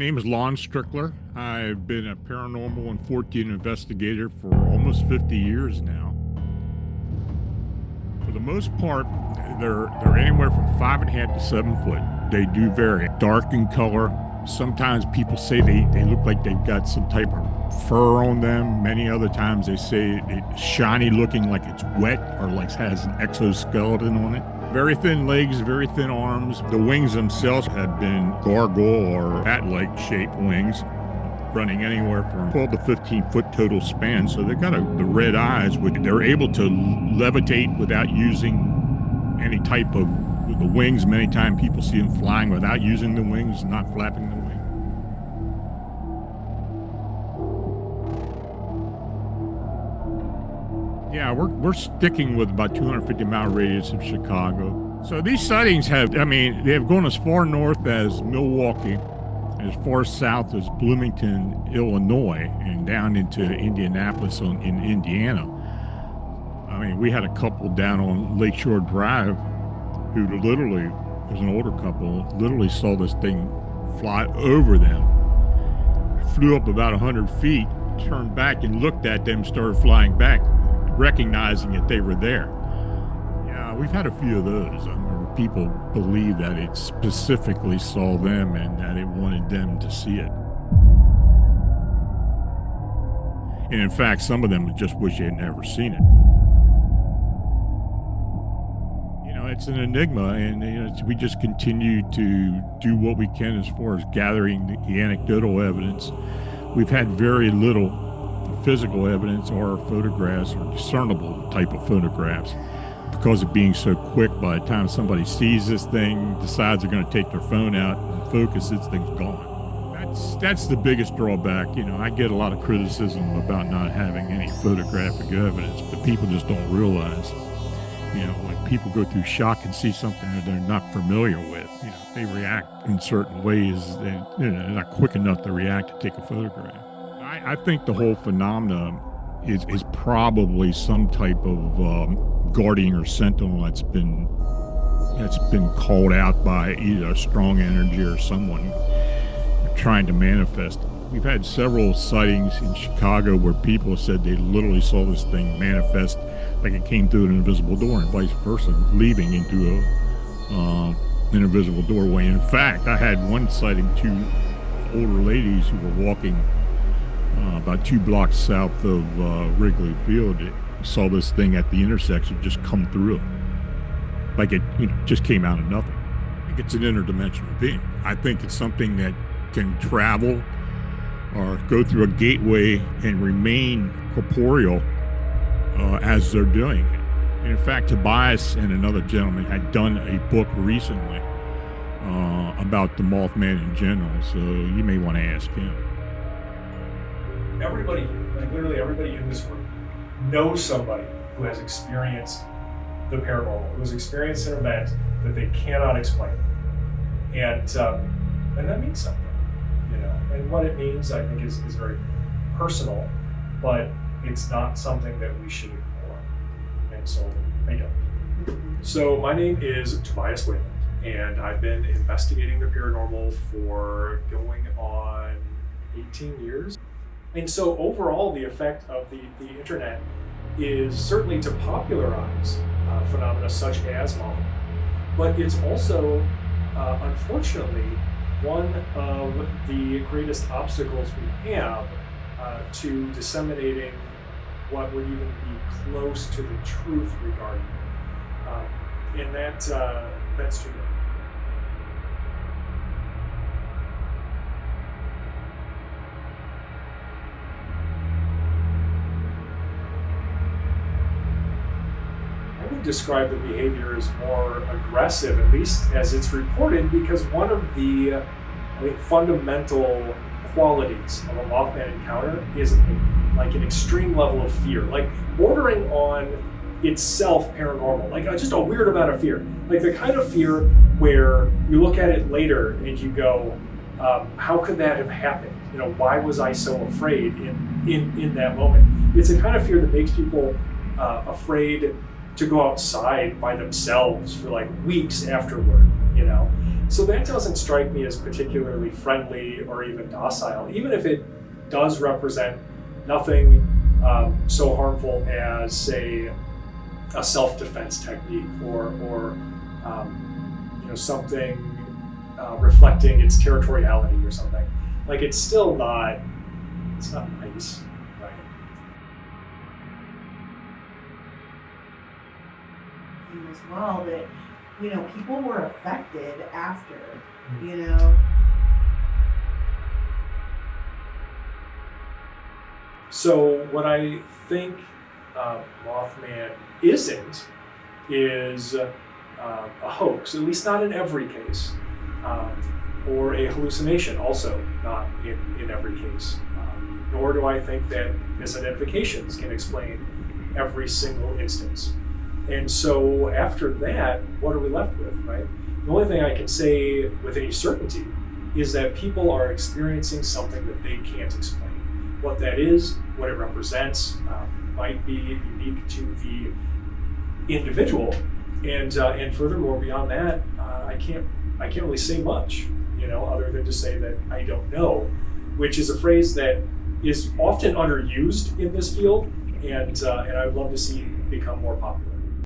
name is Lon Strickler. I've been a paranormal and 14 investigator for almost 50 years now. For the most part, they're anywhere from 5.5 to 7 foot. They do vary. Dark in color. Sometimes people say they look like they've got some type of fur on them. Many other times they say it's shiny, looking like it's wet or like has an exoskeleton on it. Very thin legs, very thin arms. The wings themselves have been gargoyle or bat-like shaped wings, running anywhere from 12 to 15 foot total span. So they've got the red eyes, which they're able to levitate without using any type of the wings. Many times people see them flying without using the wings, not flapping the wing. Yeah, we're sticking with about 250-mile radius of Chicago. So these sightings they have gone as far north as Milwaukee, as far south as Bloomington, Illinois, and down into Indianapolis in Indiana. I mean, we had a couple down on Lakeshore Drive who literally, it was an older couple, literally saw this thing fly over them. Flew up about 100 feet, turned back and looked at them, started flying back, recognizing that they were there. Yeah, we've had a few of those. I remember people believe that it specifically saw them and that it wanted them to see it. And in fact, some of them just wish they had never seen it. It's an enigma, and we just continue to do what we can as far as gathering the anecdotal evidence. We've had very little physical evidence or photographs or discernible type of photographs because of being so quick. By the time somebody sees this thing, decides they're going to take their phone out and focus, this thing's gone. That's the biggest drawback. I get a lot of criticism about not having any photographic evidence, but people just don't realize. When people go through shock and see something that they're not familiar with, they react in certain ways. They're not quick enough to react to take a photograph. I think the whole phenomenon is probably some type of guardian or sentinel that's been called out by either a strong energy or someone trying to manifest. We've had several sightings in Chicago where people said they literally saw this thing manifest like it came through an invisible door and vice versa, leaving into an invisible doorway. In fact, I had one sighting, two older ladies who were walking about 2 blocks south of Wrigley Field. It saw this thing at the intersection just come through it. Like it just came out of nothing. I think it's an interdimensional being. I think it's something that can travel or go through a gateway and remain corporeal as they're doing it. And in fact, Tobias and another gentleman had done a book recently about the Mothman in general, so you may want to ask him. Everybody, literally everybody in this room knows somebody who has experienced the paranormal, who has experienced an event that they cannot explain. And that means something, And what it means, I think, is very personal, but it's not something that we should ignore. And so I don't. So my name is Tobias Wayland, and I've been investigating the paranormal for going on 18 years. And so overall, the effect of the internet is certainly to popularize phenomena such as Mothman, but it's also, unfortunately, one of the greatest obstacles we have to disseminating what would even be close to the truth regarding it. And that's too bad. I would describe the behavior as more aggressive, at least as it's reported, because one of the fundamental qualities of a Mothman encounter is an extreme level of fear, like bordering on itself paranormal, like just a weird amount of fear, like the kind of fear where you look at it later and you go, how could that have happened? Why was I so afraid in that moment? It's the kind of fear that makes people afraid to go outside by themselves for like weeks afterward, So that doesn't strike me as particularly friendly or even docile, even if it does represent nothing so harmful as, say, a self-defense technique or something reflecting its territoriality or something. Like, it's still not, it's not nice, right? As well, that people were affected after, So what I think Mothman isn't is a hoax, at least not in every case, or a hallucination, also not in every case. Nor do I think that misidentifications can explain every single instance. And so after that, what are we left with, right? The only thing I can say with any certainty is that people are experiencing something that they can't explain. What that is, what it represents, might be unique to the individual, and furthermore, beyond that, I can't really say much, other than to say that I don't know, which is a phrase that is often underused in this field, and I would love to see it become more popular.